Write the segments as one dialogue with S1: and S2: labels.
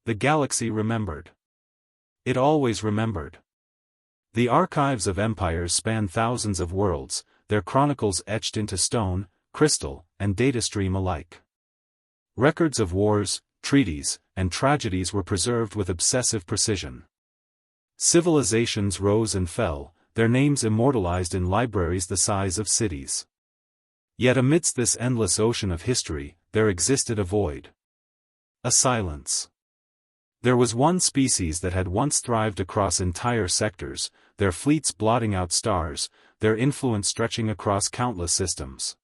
S1: The galaxy remembered. It always remembered. The archives of empires span thousands of worlds, their chronicles etched into stone, crystal, and datastream alike. Records of wars, treaties, and tragedies were preserved with obsessive precision. Civilizations rose and fell, their names immortalized in libraries the size of cities. Yet amidst this endless ocean of history, there existed a void. A silence. There was one species that had once thrived across entire sectors, their fleets blotting out stars, their influence stretching across countless systems.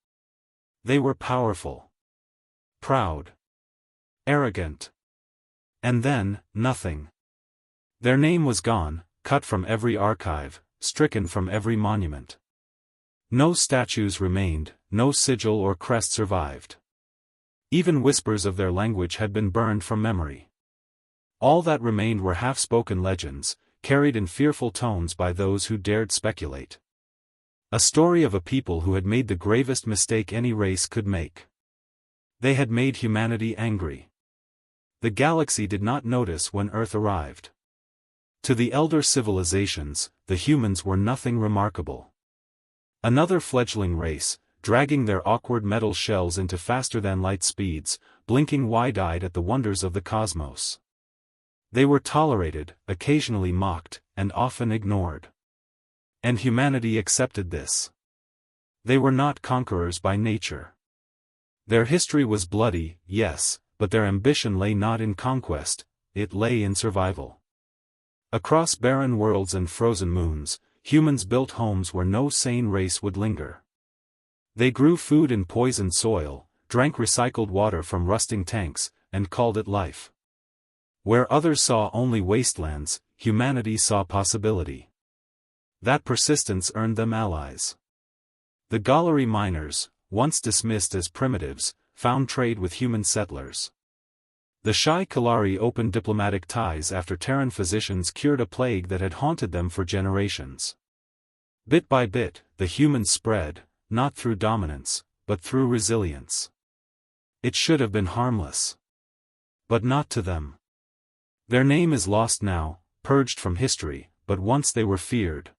S1: They were powerful. Proud. Arrogant. And then, nothing. Their name was gone, cut from every archive, stricken from every monument. No statues remained, no sigil or crest survived. Even whispers of their language had been burned from memory. All that remained were half-spoken legends, carried in fearful tones by those who dared speculate. A story of a people who had made the gravest mistake any race could make. They had made humanity angry. The galaxy did not notice when Earth arrived. To the elder civilizations, the humans were nothing remarkable. Another fledgling race, dragging their awkward metal shells into faster-than-light speeds, blinking wide-eyed at the wonders of the cosmos. They were tolerated, occasionally mocked, and often ignored. And humanity accepted this. They were not conquerors by nature. Their history was bloody, yes, but their ambition lay not in conquest, it lay in survival. Across barren worlds and frozen moons, humans built homes where no sane race would linger. They grew food in poisoned soil, drank recycled water from rusting tanks, and called it life. Where others saw only wastelands, humanity saw possibility. That persistence earned them allies. The Gallery miners, once dismissed as primitives, found trade with human settlers. The Shy Kalari opened diplomatic ties after Terran physicians cured a plague that had haunted them for generations. Bit by bit, the humans spread, not through dominance, but through resilience. It should have been harmless. But not to them. Their name is lost now, purged from history, but once they were feared.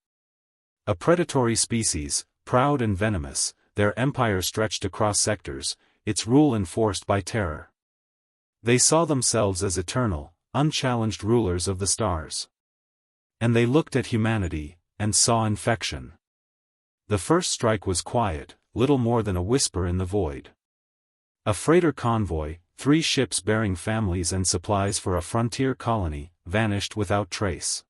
S1: A predatory species, proud and venomous, their empire stretched across sectors, its rule enforced by terror. They saw themselves as eternal, unchallenged rulers of the stars. And they looked at humanity, and saw infection. The first strike was quiet, little more than a whisper in the void. A freighter convoy, 3 ships bearing families and supplies for a frontier colony, vanished without trace.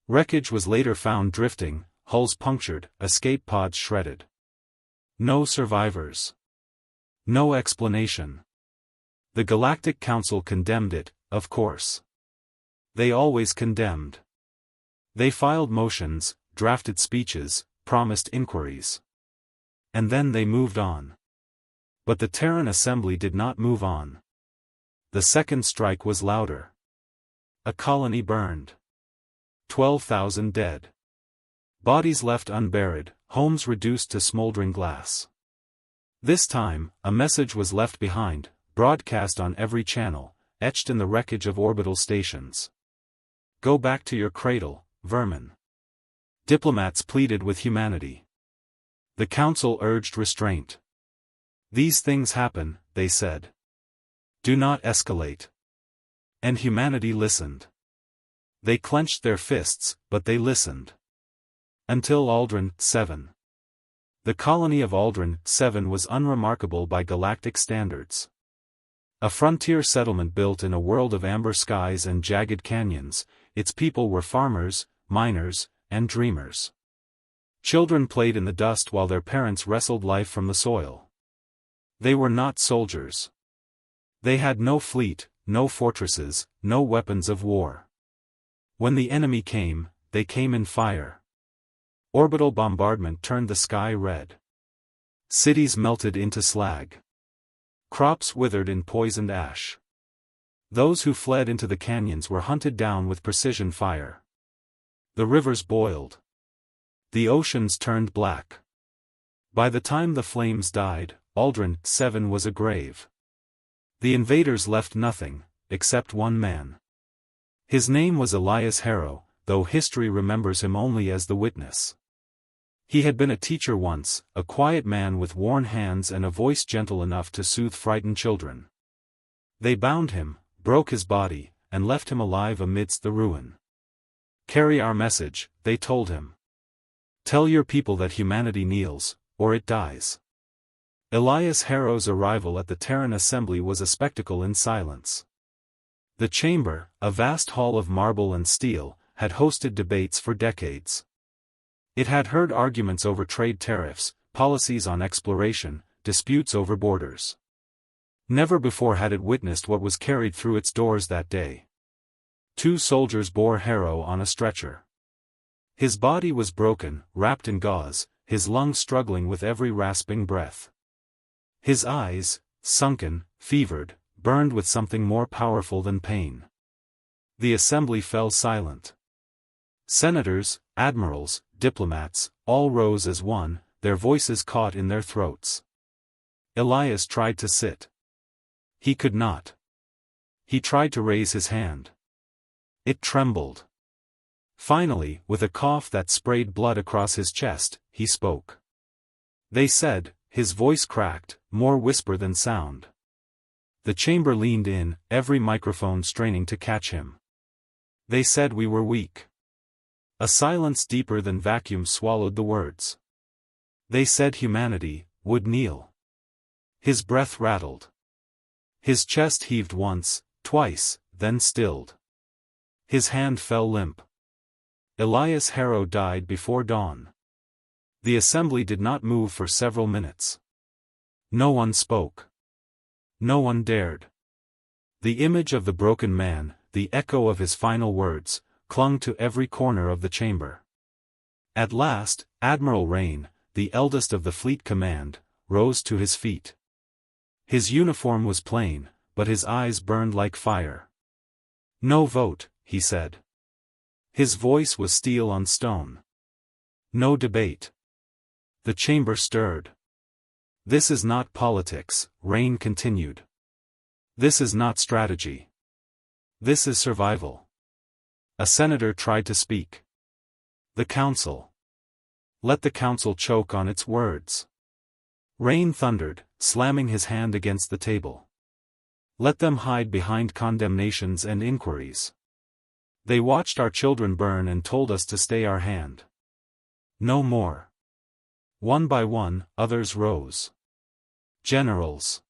S1: Wreckage was later found drifting, hulls punctured, escape pods shredded. No survivors. No explanation. The Galactic Council condemned it, of course. They always condemned. They filed motions, drafted speeches, promised inquiries. And then they moved on. But the Terran Assembly did not move on. The second strike was louder. A colony burned. 12,000 dead. Bodies left unburied, homes reduced to smoldering glass. This time, a message was left behind, broadcast on every channel, etched in the wreckage of orbital stations. Go back to your cradle, vermin. Diplomats pleaded with humanity. The Council urged restraint. These things happen, they said. Do not escalate. And humanity listened. They clenched their fists, but they listened. Until Aldrin 7. The colony of Aldrin 7 was unremarkable by galactic standards. A frontier settlement built in a world of amber skies and jagged canyons, its people were farmers, miners, and dreamers. Children played in the dust while their parents wrestled life from the soil. They were not soldiers. They had no fleet, no fortresses, no weapons of war. When the enemy came, they came in fire. Orbital bombardment turned the sky red. Cities melted into slag. Crops withered in poisoned ash. Those who fled into the canyons were hunted down with precision fire. The rivers boiled. The oceans turned black. By the time the flames died, Aldrin 7 was a grave. The invaders left nothing, except one man. His name was Elias Harrow, though history remembers him only as the witness. He had been a teacher once, a quiet man with worn hands and a voice gentle enough to soothe frightened children. They bound him, broke his body, and left him alive amidst the ruin. "Carry our message," they told him. "Tell your people that humanity kneels, or it dies." Elias Harrow's arrival at the Terran assembly was a spectacle in silence. The chamber, a vast hall of marble and steel, had hosted debates for decades. It had heard arguments over trade tariffs, policies on exploration, disputes over borders. Never before had it witnessed what was carried through its doors that day. 2 soldiers bore Harrow on a stretcher. His body was broken, wrapped in gauze, his lungs struggling with every rasping breath. His eyes, sunken, fevered, burned with something more powerful than pain. The assembly fell silent. Senators, admirals, diplomats, all rose as one, their voices caught in their throats. Elias tried to sit. He could not. He tried to raise his hand. It trembled. Finally, with a cough that sprayed blood across his chest, he spoke. They said, his voice cracked, more whisper than sound. The chamber leaned in, every microphone straining to catch him. They said we were weak. A silence deeper than vacuum swallowed the words. They said humanity would kneel. His breath rattled. His chest heaved once, twice, then stilled. His hand fell limp. Elias Harrow died before dawn. The assembly did not move for several minutes. No one spoke. No one dared. The image of the broken man, the echo of his final words, clung to every corner of the chamber. At last, Admiral Rain, the eldest of the fleet command, rose to his feet. His uniform was plain, but his eyes burned like fire. "No vote," he said. His voice was steel on stone. "No debate." The chamber stirred. "This is not politics," Rain continued. "This is not strategy. This is survival." A senator tried to speak. "The council. Let the council choke on its words." Rain thundered, slamming his hand against the table. "Let them hide behind condemnations and inquiries. They watched our children burn and told us to stay our hand. No more." One by one, others rose. Generals.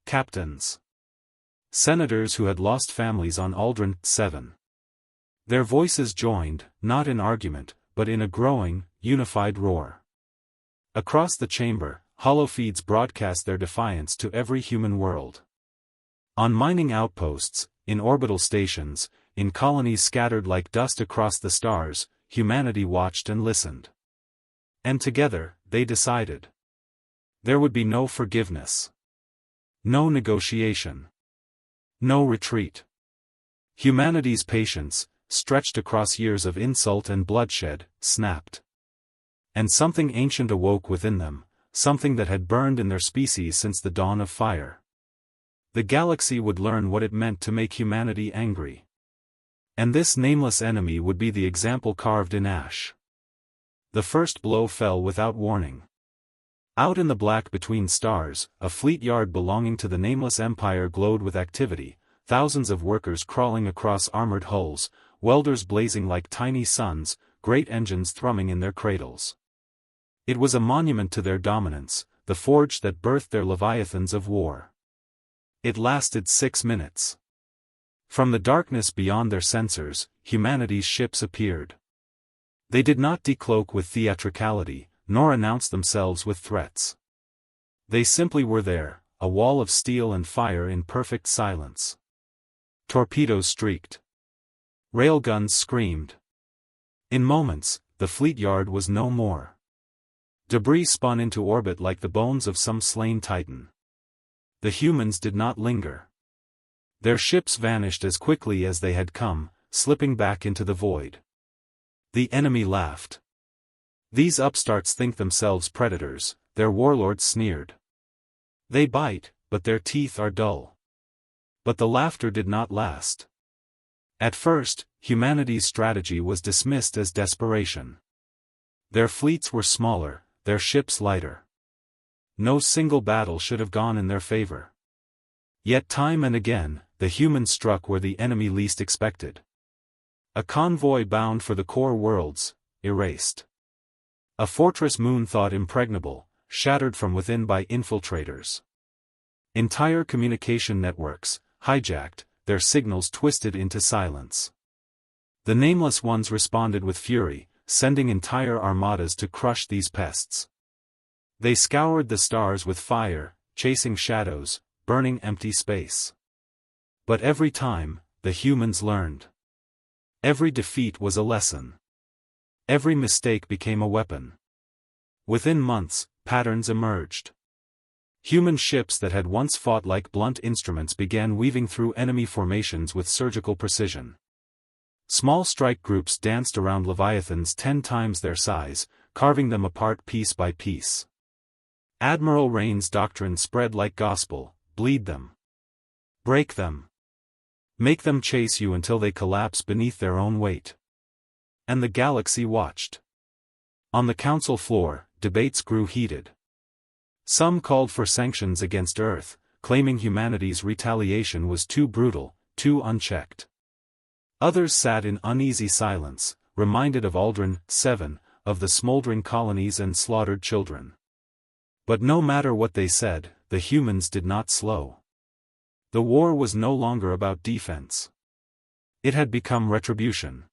S1: Captains. Senators who had lost families on Aldrin 7. Their voices joined, not in argument, but in a growing, unified roar. Across the chamber, holofeeds broadcast their defiance to every human world. On mining outposts, in orbital stations, in colonies scattered like dust across the stars, humanity watched and listened. And together, they decided. There would be no forgiveness. No negotiation. No retreat. Humanity's patience, stretched across years of insult and bloodshed, snapped. And something ancient awoke within them, something that had burned in their species since the dawn of fire. The galaxy would learn what it meant to make humanity angry. And this nameless enemy would be the example carved in ash. The first blow fell without warning. Out in the black between stars, a fleet yard belonging to the nameless empire glowed with activity, thousands of workers crawling across armored hulls, welders blazing like tiny suns, great engines thrumming in their cradles. It was a monument to their dominance, the forge that birthed their leviathans of war. It lasted 6 minutes. From the darkness beyond their sensors, humanity's ships appeared. They did not decloak with theatricality, nor announce themselves with threats. They simply were there, a wall of steel and fire in perfect silence. Torpedoes streaked. Railguns screamed. In moments, the fleet yard was no more. Debris spun into orbit like the bones of some slain titan. The humans did not linger. Their ships vanished as quickly as they had come, slipping back into the void. The enemy laughed. These upstarts think themselves predators, their warlords sneered. They bite, but their teeth are dull. But the laughter did not last. At first, humanity's strategy was dismissed as desperation. Their fleets were smaller, their ships lighter. No single battle should have gone in their favor. Yet time and again, the humans struck where the enemy least expected. A convoy bound for the core worlds, erased. A fortress Moon thought impregnable, shattered from within by infiltrators. Entire communication networks, hijacked, their signals twisted into silence. The Nameless Ones responded with fury, sending entire armadas to crush these pests. They scoured the stars with fire, chasing shadows, burning empty space. But every time, the humans learned. Every defeat was a lesson. Every mistake became a weapon. Within months, patterns emerged. Human ships that had once fought like blunt instruments began weaving through enemy formations with surgical precision. Small strike groups danced around leviathans 10 times their size, carving them apart piece by piece. Admiral Rain's doctrine spread like gospel: bleed them. Break them. Make them chase you until they collapse beneath their own weight. And the galaxy watched. On the council floor, debates grew heated. Some called for sanctions against Earth, claiming humanity's retaliation was too brutal, too unchecked. Others sat in uneasy silence, reminded of Aldrin 7, of the smoldering colonies and slaughtered children. But no matter what they said, the humans did not slow. The war was no longer about defense. It had become retribution.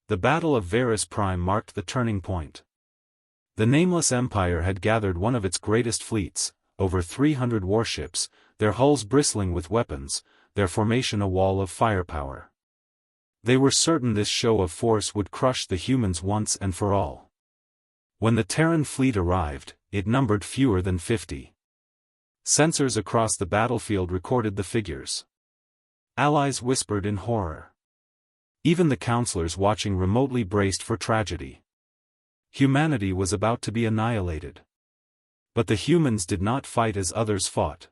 S1: The Battle of Varus Prime marked the turning point. The Nameless Empire had gathered one of its greatest fleets, over 300 warships, their hulls bristling with weapons, their formation a wall of firepower. They were certain this show of force would crush the humans once and for all. When the Terran fleet arrived, it numbered fewer than 50. Sensors across the battlefield recorded the figures. Allies whispered in horror. Even the counselors watching remotely braced for tragedy. Humanity was about to be annihilated. But the humans did not fight as others fought.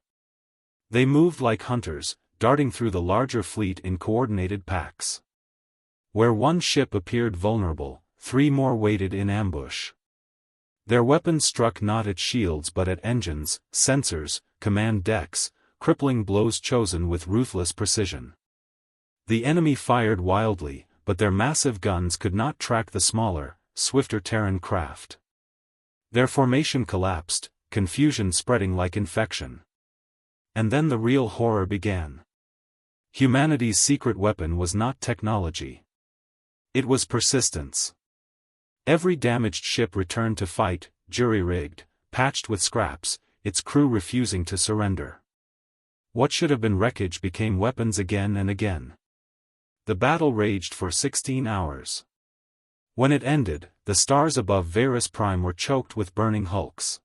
S1: They moved like hunters, darting through the larger fleet in coordinated packs. Where one ship appeared vulnerable, 3 more waited in ambush. Their weapons struck not at shields but at engines, sensors, command decks, crippling blows chosen with ruthless precision. The enemy fired wildly, but their massive guns could not track the smaller, swifter Terran craft. Their formation collapsed, confusion spreading like infection. And then the real horror began. Humanity's secret weapon was not technology. It was persistence. Every damaged ship returned to fight, jury-rigged, patched with scraps, its crew refusing to surrender. What should have been wreckage became weapons again and again. The battle raged for 16 hours. When it ended, the stars above Varus Prime were choked with burning hulks.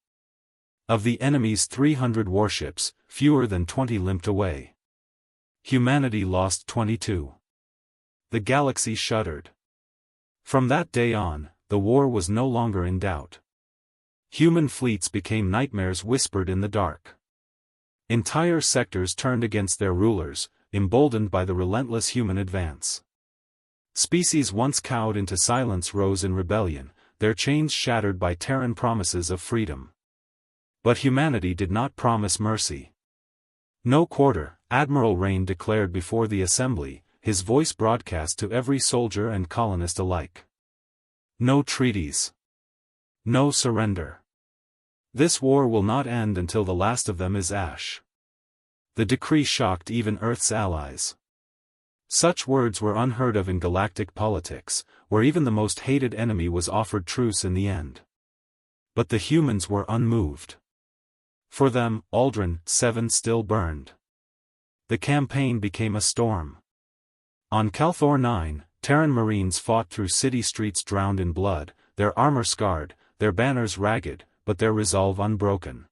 S1: Of the enemy's 300 warships, fewer than 20 limped away. Humanity lost 22. The galaxy shuddered. From that day on, the war was no longer in doubt. Human fleets became nightmares whispered in the dark. Entire sectors turned against their rulers, emboldened by the relentless human advance. Species once cowed into silence rose in rebellion, their chains shattered by Terran promises of freedom. But humanity did not promise mercy. No quarter, Admiral Rain declared before the assembly, his voice broadcast to every soldier and colonist alike. No treaties. No surrender. This war will not end until the last of them is ash. The decree shocked even Earth's allies. Such words were unheard of in galactic politics, where even the most hated enemy was offered truce in the end. But the humans were unmoved. For them, Aldrin 7 still burned. The campaign became a storm. On Calthor 9, Terran Marines fought through city streets drowned in blood, their armor scarred, their banners ragged, but their resolve unbroken.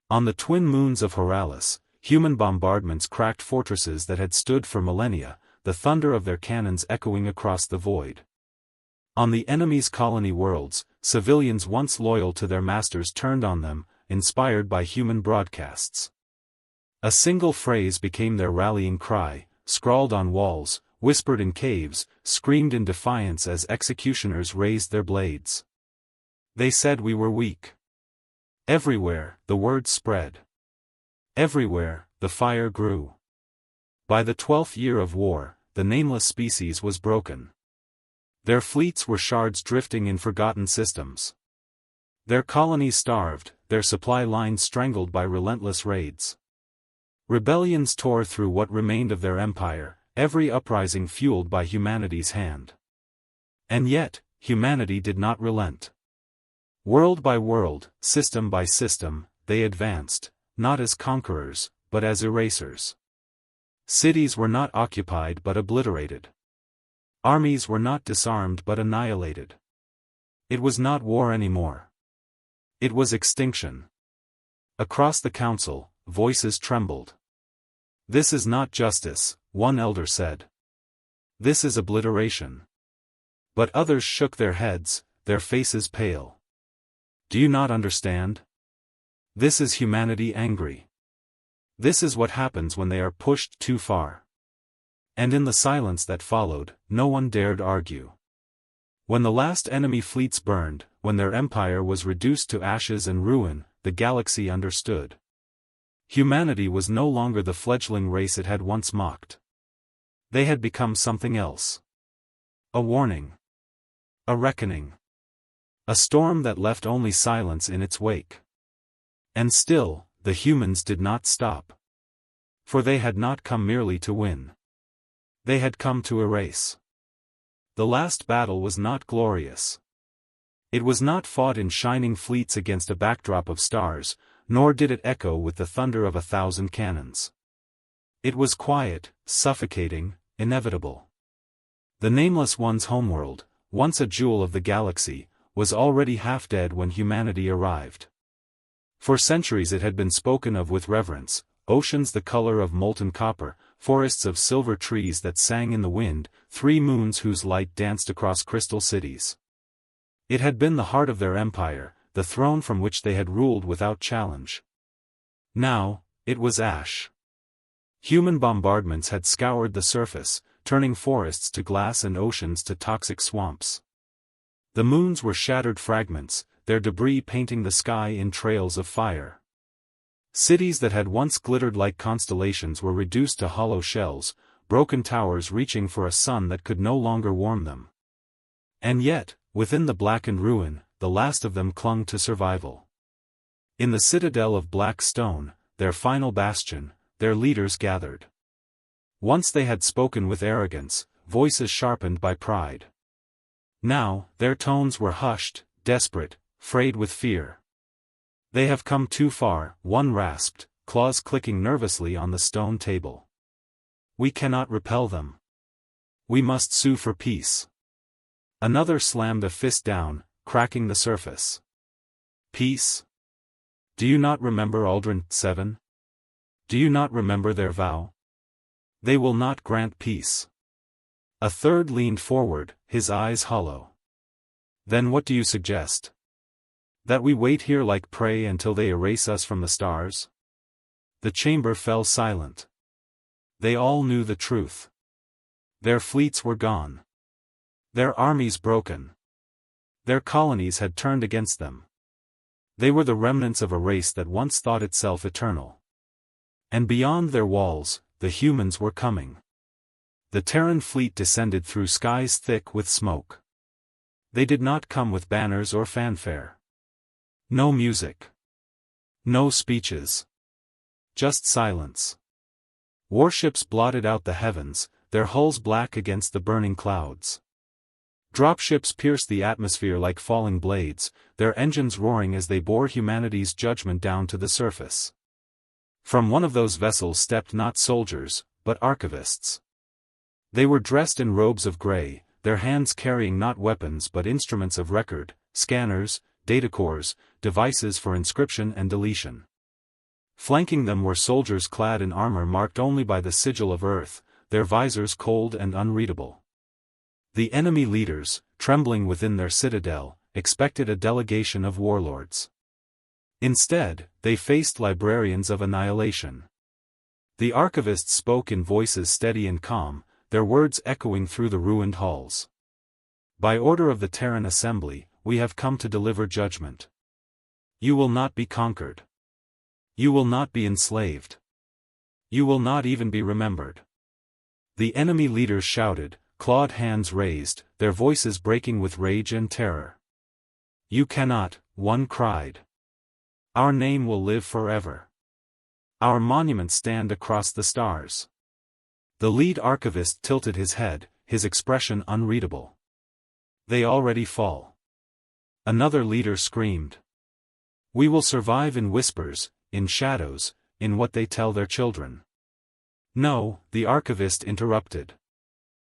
S1: On the twin moons of Horalis, human bombardments cracked fortresses that had stood for millennia, the thunder of their cannons echoing across the void. On the enemy's colony worlds, civilians once loyal to their masters turned on them, inspired by human broadcasts. A single phrase became their rallying cry, scrawled on walls, whispered in caves, screamed in defiance as executioners raised their blades. They said we were weak. Everywhere, the word spread. Everywhere, the fire grew. By the 12th year of war, the nameless species was broken. Their fleets were shards drifting in forgotten systems. Their colonies starved, their supply lines strangled by relentless raids. Rebellions tore through what remained of their empire, every uprising fueled by humanity's hand. And yet, humanity did not relent. World by world, system by system, they advanced, not as conquerors, but as erasers. Cities were not occupied but obliterated. Armies were not disarmed but annihilated. It was not war anymore. It was extinction. Across the council, voices trembled. "This is not justice," one elder said. "This is obliteration." But others shook their heads, their faces pale. "Do you not understand? This is humanity angry. This is what happens when they are pushed too far." And in the silence that followed, no one dared argue. When the last enemy fleets burned, when their empire was reduced to ashes and ruin, the galaxy understood. Humanity was no longer the fledgling race it had once mocked. They had become something else. A warning. A reckoning. A storm that left only silence in its wake. And still, the humans did not stop. For they had not come merely to win. They had come to erase. The last battle was not glorious. It was not fought in shining fleets against a backdrop of stars, nor did it echo with the thunder of 1,000 cannons. It was quiet, suffocating, inevitable. The Nameless One's homeworld, once a jewel of the galaxy, was already half dead when humanity arrived. For centuries it had been spoken of with reverence, oceans the color of molten copper, forests of silver trees that sang in the wind, 3 moons whose light danced across crystal cities. It had been the heart of their empire, the throne from which they had ruled without challenge. Now, it was ash. Human bombardments had scoured the surface, turning forests to glass and oceans to toxic swamps. The moons were shattered fragments, their debris painting the sky in trails of fire. Cities that had once glittered like constellations were reduced to hollow shells, broken towers reaching for a sun that could no longer warm them. And yet, within the blackened ruin, the last of them clung to survival. In the citadel of black stone, their final bastion, their leaders gathered. Once they had spoken with arrogance, voices sharpened by pride. Now, their tones were hushed, desperate, frayed with fear. "They have come too far," one rasped, claws clicking nervously on the stone table. "We cannot repel them. We must sue for peace." Another slammed a fist down, cracking the surface. "Peace? Do you not remember Aldrin 7? Do you not remember their vow? They will not grant peace." A third leaned forward, his eyes hollow. "Then what do you suggest? That we wait here like prey until they erase us from the stars?" The chamber fell silent. They all knew the truth. Their fleets were gone. Their armies broken. Their colonies had turned against them. They were the remnants of a race that once thought itself eternal. And beyond their walls, the humans were coming. The Terran fleet descended through skies thick with smoke. They did not come with banners or fanfare. No music. No speeches. Just silence. Warships blotted out the heavens, their hulls black against the burning clouds. Dropships pierced the atmosphere like falling blades, their engines roaring as they bore humanity's judgment down to the surface. From one of those vessels stepped not soldiers, but archivists. They were dressed in robes of gray, their hands carrying not weapons but instruments of record, scanners, datacores, devices for inscription and deletion. Flanking them were soldiers clad in armor marked only by the sigil of Earth, their visors cold and unreadable. The enemy leaders, trembling within their citadel, expected a delegation of warlords. Instead, they faced librarians of annihilation. The archivists spoke in voices steady and calm, their words echoing through the ruined halls. By order of the Terran Assembly, we have come to deliver judgment. You will not be conquered. You will not be enslaved. You will not even be remembered. The enemy leaders shouted, clawed hands raised, their voices breaking with rage and terror. You cannot, one cried. Our name will live forever. Our monuments stand across the stars. The lead archivist tilted his head, his expression unreadable. They already fall. Another leader screamed. We will survive in whispers, in shadows, in what they tell their children. No, the archivist interrupted.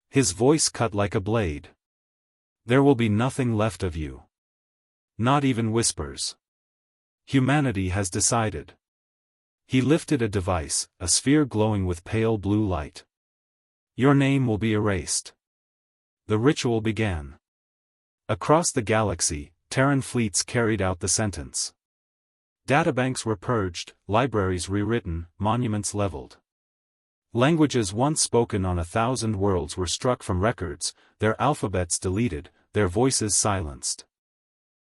S1: His voice cut like a blade. There will be nothing left of you. Not even whispers. Humanity has decided. He lifted a device, a sphere glowing with pale blue light. Your name will be erased. The ritual began. Across the galaxy, Terran fleets carried out the sentence. Databanks were purged, libraries rewritten, monuments leveled. Languages once spoken on 1,000 worlds were struck from records, their alphabets deleted, their voices silenced.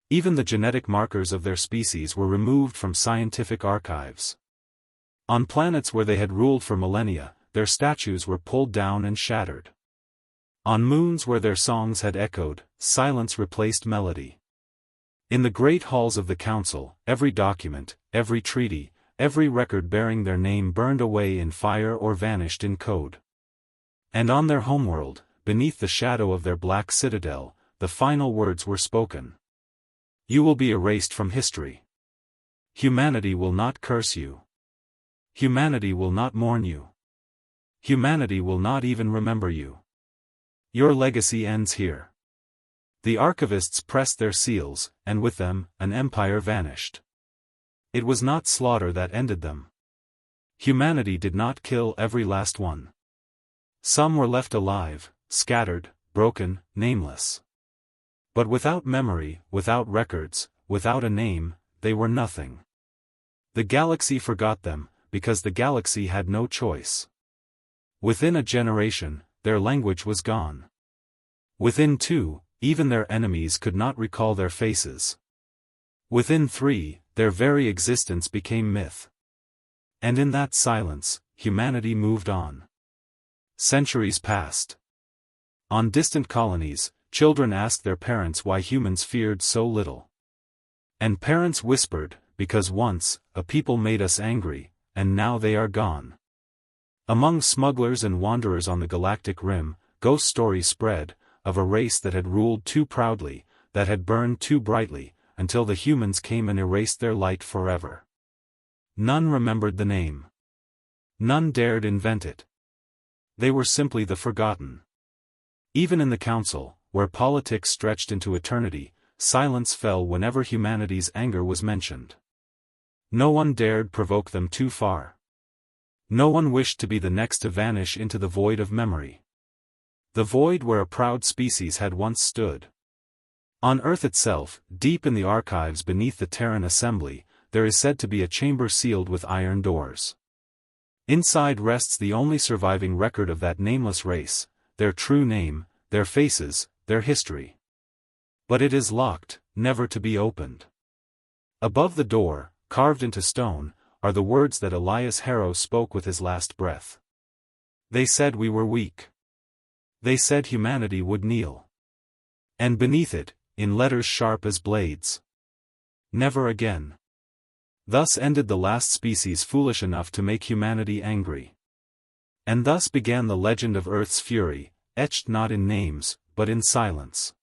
S1: Even the genetic markers of their species were removed from scientific archives. On planets where they had ruled for millennia, their statues were pulled down and shattered. On moons where their songs had echoed, silence replaced melody. In the great halls of the Council, every document, every treaty, every record bearing their name burned away in fire or vanished in code. And on their homeworld, beneath the shadow of their black citadel, the final words were spoken. You will be erased from history. Humanity will not curse you. Humanity will not mourn you. Humanity will not even remember you. Your legacy ends here. The archivists pressed their seals, and with them, an empire vanished. It was not slaughter that ended them. Humanity did not kill every last one. Some were left alive, scattered, broken, nameless. But without memory, without records, without a name, they were nothing. The galaxy forgot them, because the galaxy had no choice. Within a generation, their language was gone. Within 2, even their enemies could not recall their faces. Within 3, their very existence became myth. And in that silence, humanity moved on. Centuries passed. On distant colonies, children asked their parents why humans feared so little. And parents whispered, because once, a people made us angry, and now they are gone. Among smugglers and wanderers on the galactic rim, ghost stories spread, of a race that had ruled too proudly, that had burned too brightly, until the humans came and erased their light forever. None remembered the name. None dared invent it. They were simply the forgotten. Even in the Council, where politics stretched into eternity, silence fell whenever humanity's anger was mentioned. No one dared provoke them too far. No one wished to be the next to vanish into the void of memory. The void where a proud species had once stood. On Earth itself, deep in the archives beneath the Terran Assembly, there is said to be a chamber sealed with iron doors. Inside rests the only surviving record of that nameless race, their true name, their faces, their history. But it is locked, never to be opened. Above the door, carved into stone, are the words that Elias Harrow spoke with his last breath. They said we were weak. They said humanity would kneel. And beneath it, in letters sharp as blades, never again. Thus ended the last species foolish enough to make humanity angry. And thus began the legend of Earth's fury, etched not in names, but in silence.